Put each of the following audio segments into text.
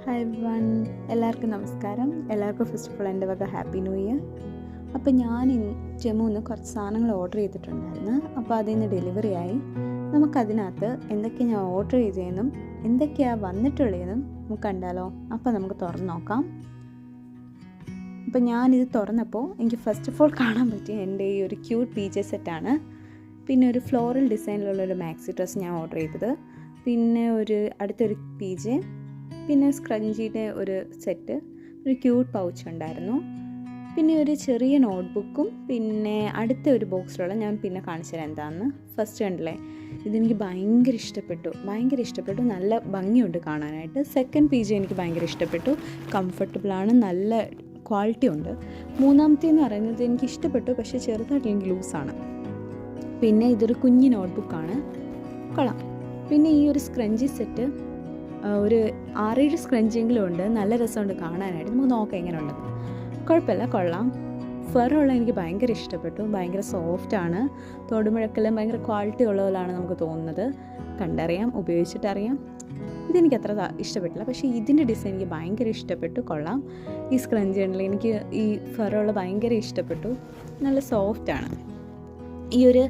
Hi everyone, എല്ലാവർക്കും നമസ്കാരം. എല്ലാവർക്കും ഫസ്റ്റ് ഓഫ് ഓൾ എൻ്റെ വക ഹാപ്പി ന്യൂ ഇയർ. അപ്പോൾ ഞാൻ ജമ്മുന്ന് കുറച്ച് സാധനങ്ങൾ ഓർഡർ ചെയ്തിട്ടുണ്ടായിരുന്നു. അപ്പോൾ അതിൽ നിന്ന് ഡെലിവറി ആയി. നമുക്കതിനകത്ത് എന്തൊക്കെയാണ് ഞാൻ ഓർഡർ ചെയ്തതെന്നും എന്തൊക്കെയാണ് വന്നിട്ടുള്ളതെന്നും നമുക്ക് കണ്ടാലോ. അപ്പോൾ നമുക്ക് തുറന്ന് നോക്കാം. അപ്പോൾ ഞാനിത് തുറന്നപ്പോൾ എനിക്ക് ഫസ്റ്റ് ഓഫ് ഓൾ കാണാൻ പറ്റിയ എൻ്റെ ഈ ഒരു ക്യൂട്ട് PJ സെറ്റാണ്. പിന്നെ ഒരു ഫ്ലോറൽ ഡിസൈനിലുള്ളൊരു മാക്സി ഡ്രസ്സ് ഞാൻ ഓർഡർ ചെയ്തത്. പിന്നെ അടുത്തൊരു PJ, പിന്നെ സ്ക്രഞ്ചിയുടെ ഒരു സെറ്റ്, ഒരു ക്യൂട്ട് പൗച്ച് ഉണ്ടായിരുന്നു. പിന്നെ ഒരു ചെറിയ നോട്ട്ബുക്കും, പിന്നെ അടുത്ത ഒരു ബോക്സിലുള്ള ഞാൻ പിന്നെ കാണിച്ചു തരാം എന്താണെന്ന്. ഫസ്റ്റ് കണ്ടില്ലേ, ഇതെനിക്ക് ഭയങ്കര ഇഷ്ടപ്പെട്ടു. നല്ല ഭംഗിയുണ്ട് കാണാനായിട്ട്. സെക്കൻഡ് PJ എനിക്ക് ഭയങ്കര ഇഷ്ടപ്പെട്ടു. കംഫർട്ടബിളാണ്, നല്ല ക്വാളിറ്റി ഉണ്ട്. മൂന്നാമത്തേന്ന് പറയുന്നത് എനിക്ക് ഇഷ്ടപ്പെട്ടു, പക്ഷേ ചെറുതായിട്ട് എനിക്ക് ലൂസാണ്. പിന്നെ ഇതൊരു കുഞ്ഞ് നോട്ട്ബുക്കാണ്, കൊള്ളാം. പിന്നെ ഈ ഒരു സ്ക്രഞ്ചി സെറ്റ് ഒരു 6-7 സ്ക്രഞ്ചെങ്കിലും ഉണ്ട്. നല്ല രസമുണ്ട് കാണാനായിട്ട്. നമുക്ക് നോക്കാം എങ്ങനെയുണ്ട്. കുഴപ്പമില്ല, കൊള്ളാം. ഫറുള്ള എനിക്ക് ഭയങ്കര ഇഷ്ടപ്പെട്ടു. ഭയങ്കര സോഫ്റ്റാണ്. തൊടുമുഴക്കെല്ലാം ഭയങ്കര ക്വാളിറ്റി ഉള്ള പോലെയാണ് നമുക്ക് തോന്നുന്നത്. കണ്ടറിയാം, ഉപയോഗിച്ചിട്ടറിയാം. ഇതെനിക്ക് അത്ര ഇഷ്ടപ്പെട്ടില്ല, പക്ഷേ ഇതിൻ്റെ ഡിസൈൻ എനിക്ക് ഭയങ്കര ഇഷ്ടപ്പെട്ടു. കൊള്ളാം. ഈ സ്ക്രഞ്ചി ഉണ്ടല്ലോ, എനിക്ക് ഈ ഫറുള്ള ഭയങ്കര ഇഷ്ടപ്പെട്ടു. നല്ല സോഫ്റ്റാണ്. ഈ ഒരു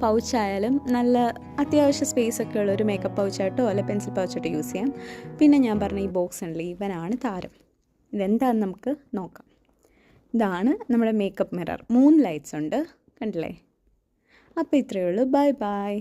പൗച്ചായാലും നല്ല അത്യാവശ്യം സ്പേസൊക്കെ ഉള്ള ഒരു മേക്കപ്പ് പൗച്ചായിട്ടോ അല്ലെ പെൻസിൽ പൗച്ചായിട്ടോ യൂസ് ചെയ്യാം. പിന്നെ ഞാൻ പറഞ്ഞ ഈ ബോക്സ് ഉണ്ടല്ലോ, ഇവനാണ് താരം. ഇതെന്താണെന്ന് നമുക്ക് നോക്കാം. ഇതാണ് നമ്മുടെ മേക്കപ്പ് മിറർ. 3 ലൈറ്റ്സ് ഉണ്ട്, കണ്ടില്ലേ. അപ്പോൾ ഇത്രയേ ഉള്ളൂ. Bye bye.